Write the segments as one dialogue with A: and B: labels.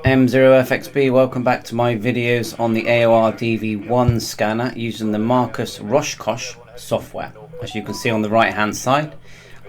A: M0FXB, welcome back to my videos on the Aor Dv1 scanner using the Roskosch software. As you can see on the right hand side,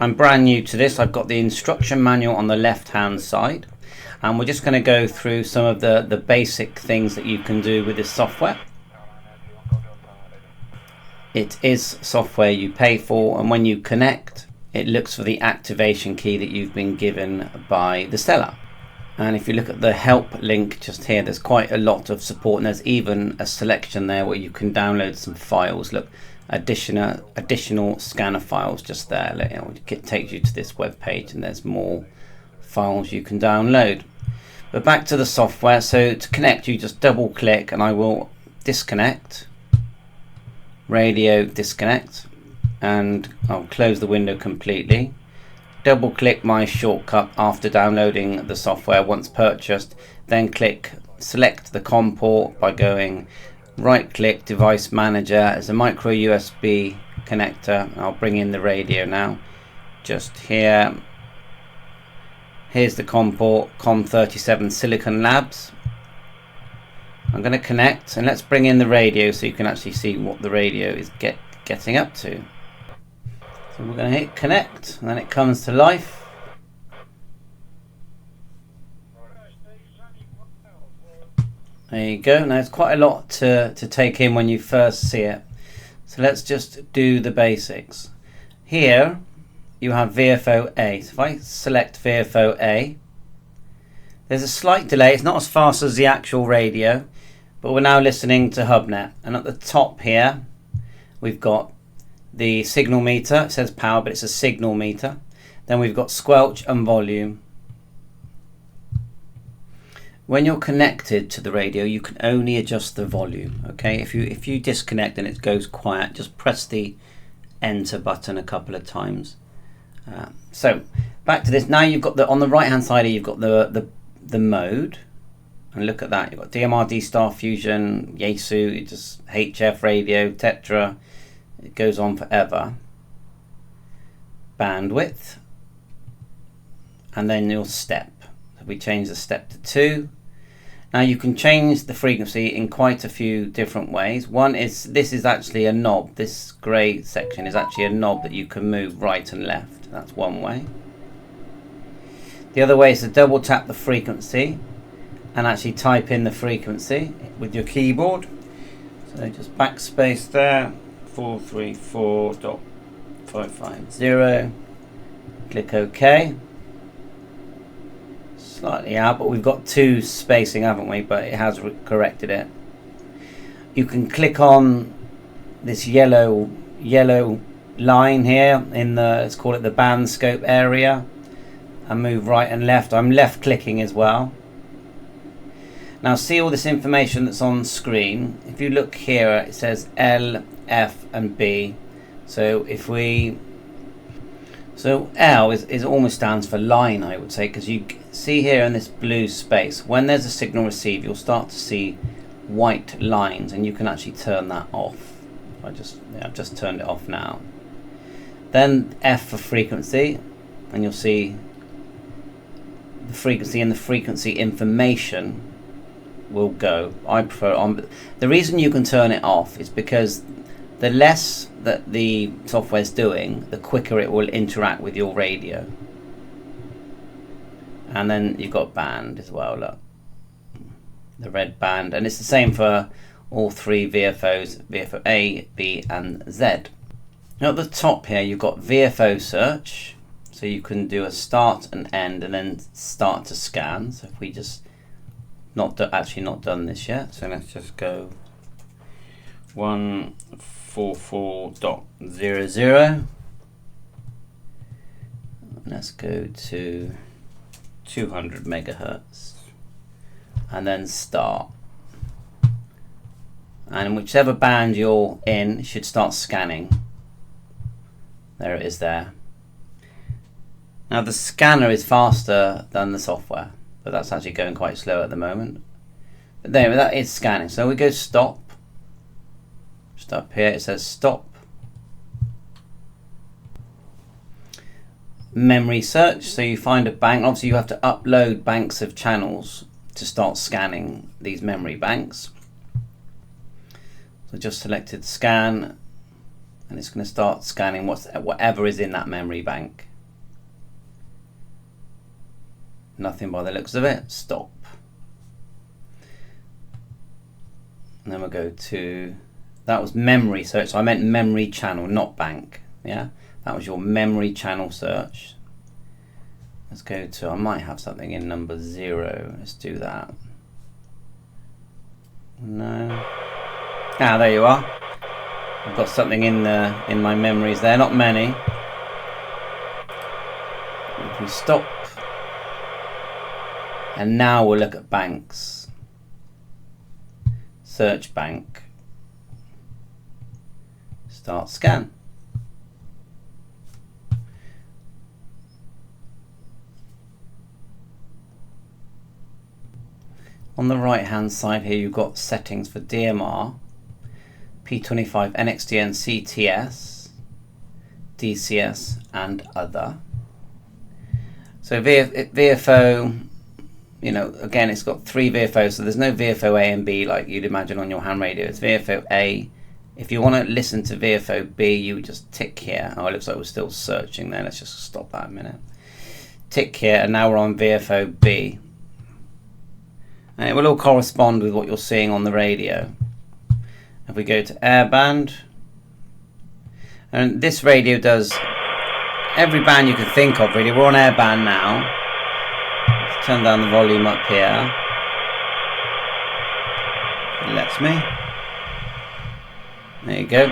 A: I'm brand new to this. I've got the instruction manual on the left hand side, and we're just going to go through some of the basic things that you can do with this software. It is software you pay for, and when you connect, it looks for the activation key that you've been given by the seller. And if you look at the help link just here, there's quite a lot of support, and there's even a selection there where you can download some files. Look, additional scanner files just there. It takes you to this web page, and there's more files you can download. But back to the software. So to connect, you just double click, and I will disconnect, radio disconnect, and I'll close the window completely. Double click my shortcut after downloading the software once purchased, then select the COM port by going right click device manager as a micro USB connector. I'll bring in the radio now, just here. Here's the COM port, COM37 Silicon Labs. I'm going to connect, and let's bring in the radio so you can actually see what the radio is getting up to. So we're going to hit connect, and then it comes to life. There you go. Now it's quite a lot to take in when you first see it. So let's just do the basics. Here you have VFO A. So if I select VFO A, there's a slight delay. It's not as fast as the actual radio, but we're now listening to HubNet. And at the top here, we've got the signal meter. It says power, but it's a signal meter. Then we've got squelch and volume. When you're connected to the radio, you can only adjust the volume. Okay, if you disconnect and it goes quiet, just press the enter button a couple of times. So back to this. Now you've got on the right hand side here, you've got the mode, and look at that. You've got DMRD, Star Fusion, Yaesu, just HF radio, Tetra. It goes on forever. Bandwidth, and then your step. So we change the step to 2. Now you can change the frequency in quite a few different ways. One is, this is actually a knob. This grey section is actually a knob that you can move right and left. That's one way. The other way is to double tap the frequency and actually type in the frequency with your keyboard. So just backspace there. 434.550. Click OK. Slightly out, but we've got 2 spacing, haven't we? But it has corrected it. You can click on this yellow line here in the, let's call it the band scope area, and move right and left. I'm left clicking as well. Now see all this information that's on screen. If you look here, it says L, F and B. So L is almost stands for line, I would say, because you see here in this blue space, when there's a signal received, you'll start to see white lines, and you can actually turn that off. I've just turned it off now. Then F for frequency, and you'll see the frequency, and the frequency information will go. I prefer on. The reason you can turn it off is because the less that the software is doing, the quicker it will interact with your radio. And then you've got band as well, look, the red band, and it's the same for all 3 VFOs, VFO A, B and Z. Now at the top here you've got VFO search, so you can do a start and end and then start to scan. So if we just actually not done this yet, so let's just go 144.00. Let's go to 200 megahertz and then start. And whichever band you're in, it should start scanning. There it is there. Now the scanner is faster than the software, but that's actually going quite slow at the moment. But there, that is scanning. So we go stop. Just up here it says stop. Memory search, so you find a bank. Obviously you have to upload banks of channels to start scanning these memory banks. So just selected scan, and it's going to start scanning whatever is in that memory bank. Nothing by the looks of it. Stop. And then we'll go to, that was memory search, so I meant memory channel, not bank. Yeah, that was your memory channel search. Let's go to, I might have something in number 0. Let's do that. No. Ah, there you are. I've got something in my memories there, not many. If we stop, and now we'll look at banks. Search bank. Start scan. On the right hand side here you've got settings for DMR, P25, NXDN, CTS, DCS and other. So VFO, you know, again it's got 3 VFOs, so there's no VFO A and B like you'd imagine on your ham radio. It's VFO A. If you want to listen to VFO B, you would just tick here. Oh, it looks like we're still searching there. Let's just stop that a minute. Tick here, and now we're on VFO B. And it will all correspond with what you're seeing on the radio. If we go to airband, and this radio does every band you can think of really. We're on airband now. Let's turn down the volume up here. It lets me. There you go.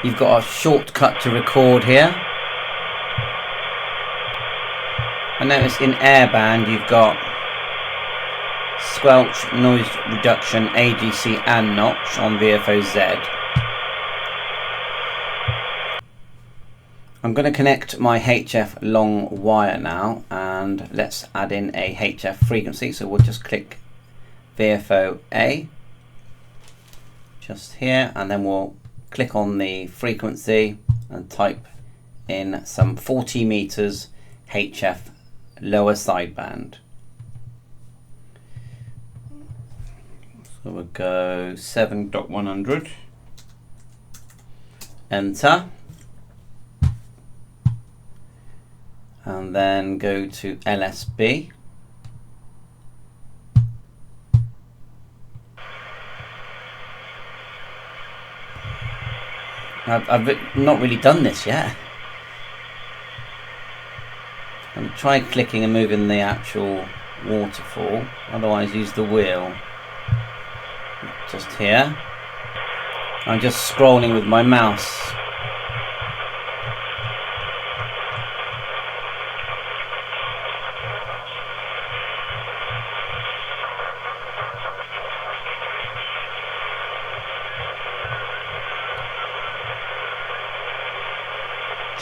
A: You've got a shortcut to record here. I notice in airband you've got squelch, noise reduction, AGC and notch on VFO Z. I'm going to connect my HF long wire now, and let's add in a HF frequency. So we'll just click VFO A just here, and then we'll click on the frequency and type in some 40 meters HF lower sideband. So we'll go 7.100, enter, and then go to LSB. I've not really done this yet. I'm try clicking and moving the actual waterfall, otherwise use the wheel. Just here. I'm just scrolling with my mouse.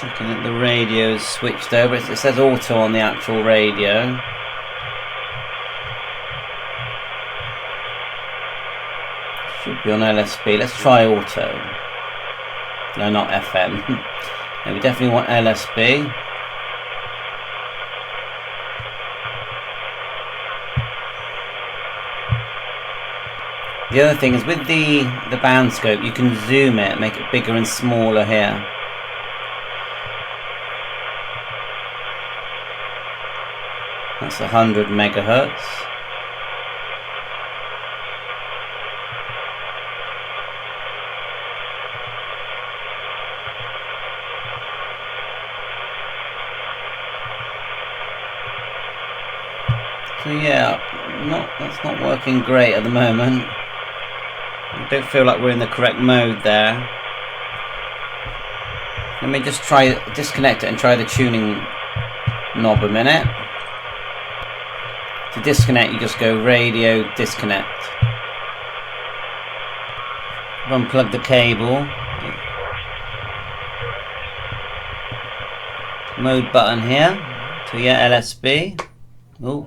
A: Checking that the radio's switched over. It says auto on the actual radio. Should be on LSB. Let's try auto. No, not FM. No, we definitely want LSB. The other thing is with the band scope, you can zoom it, make it bigger and smaller here. That's 100 megahertz. So yeah, that's not working great at the moment. I don't feel like we're in the correct mode there. Let me just try disconnect it and try the tuning knob a minute. To disconnect, you just go radio disconnect. Unplug the cable. Mode button here. So yeah, LSB. Ooh.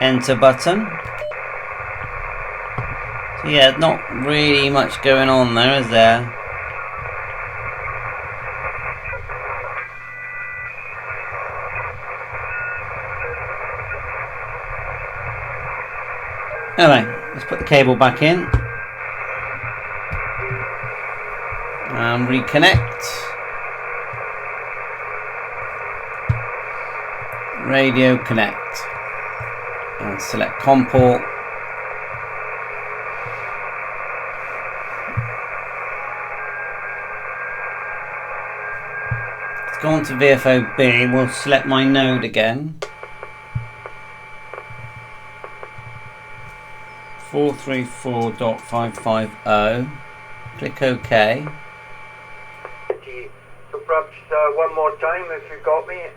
A: Enter button. So yeah, not really much going on there, is there? Anyway, let's put the cable back in and reconnect. Radio connect and select COM port. Let's go on to VFOB. We'll select my node again. 434.550. Click OK.
B: So perhaps one more time if you got me.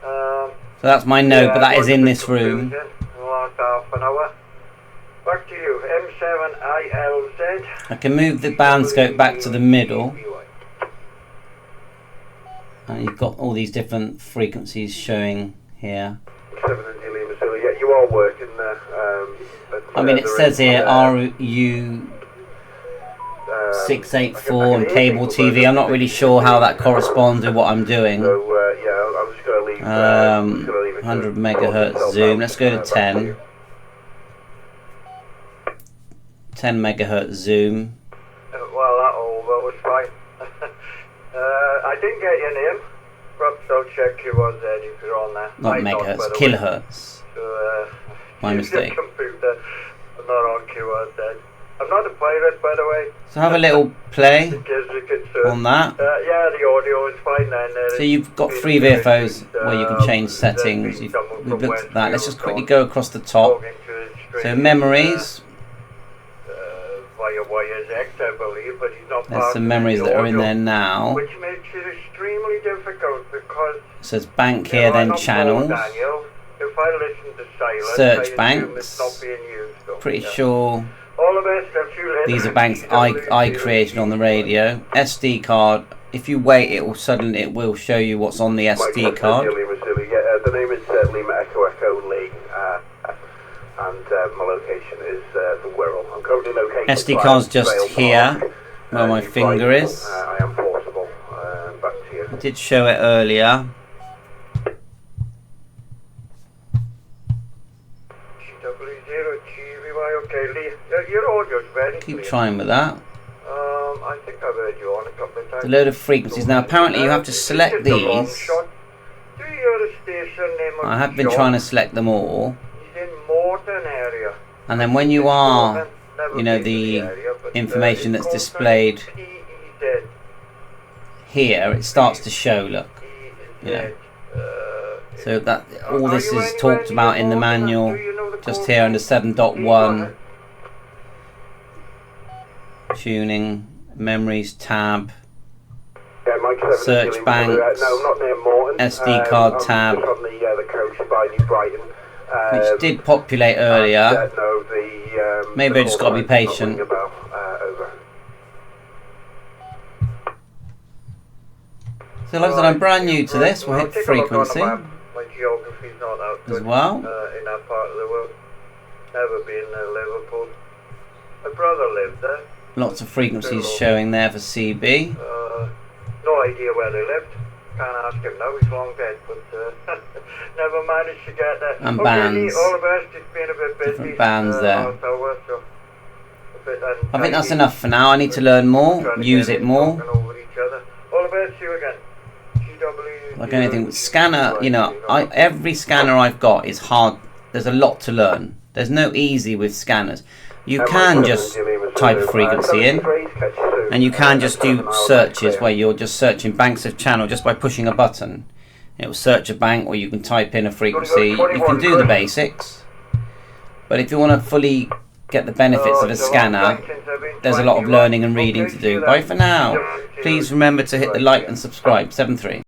A: So that's my node, but that is in this room.
B: Last half an hour. Back to you. M7ILZ.
A: I can move the band scope back to the middle. And you've got all these different frequencies showing here.
B: 7 and Lima Zulu. Yeah, you are working there.
A: I mean, it says here RU 684 and cable TV. I'm not really sure how that corresponds with what I'm doing.
B: So yeah, I'm just going to leave.
A: 100 megahertz zoom. Let's go to 10. 10 megahertz zoom.
B: Well, that was fine. I didn't get your name. Perhaps I'll check you was there if you're on there.
A: Not megahertz, kilohertz.
B: So,
A: my mistake.
B: Computer. I'm not on QRZ. I'm not a pirate, by the way.
A: So have a little play
B: In case you're concerned.
A: on that.
B: Yeah, the audio is fine then.
A: So you've got 3 VFOs where you can change settings. We've looked at that. Let's just quickly go across the top. So memories.
B: Via wires X, I believe, but he's not.
A: There's some memories that are in there now.
B: Which makes it extremely difficult because
A: It says bank here, then channels.
B: Daniel, if I listen to silence,
A: Search
B: I
A: banks.
B: It's not being used, so,
A: Pretty sure
B: all the best.
A: these are banks I created on the radio. SD card. If you wait, it will show you what's on the SD card.
B: The name is Lima Echo Echo Lee, and my location is the Wirral. I'm currently located.
A: SD card's just here, where my finger is.
B: I am portable. Back to you.
A: I did show it earlier.
B: Okay, Lee, your audio's very
A: Keep
B: clear.
A: trying with that.
B: I think I've heard you on a couple of times.
A: A load of frequencies. Now apparently you have to select these.
B: Do you hear the station name of
A: I have been trying to select them all.
B: He's in Morton area.
A: And then when you are, you know, the information that's displayed here, it starts to show, look. You know. So that all this is talked about in the manual, just here under 7.1. Tuning, memories tab, search banks, SD card tab, which did populate earlier. Maybe I just got to be patient. So like I said, I'm brand new to this. We'll hit frequency
B: My geography's not that good
A: as well.
B: in that part of the world. Never been to Liverpool. My brother lived there.
A: Lots of frequencies showing there for CB.
B: No idea where they lived. Can't ask him now, he's long dead, but never managed to get there.
A: And
B: okay,
A: bands.
B: All the best, it's been a bit busy.
A: Different bands there.
B: I
A: I think that's enough for now. I need to learn more, use it more.
B: All the best, see you again.
A: Like anything, scanner, you know, every scanner I've got is hard. There's a lot to learn. There's no easy with scanners. You can just type a frequency in, and you can just do searches where you're just searching banks of channel just by pushing a button. It will search a bank, or you can type in a frequency. You can do the basics, but if you want to fully get the benefits of a scanner, there's a lot of learning and reading to do. Bye for now. Please remember to hit the like and subscribe. 7-3.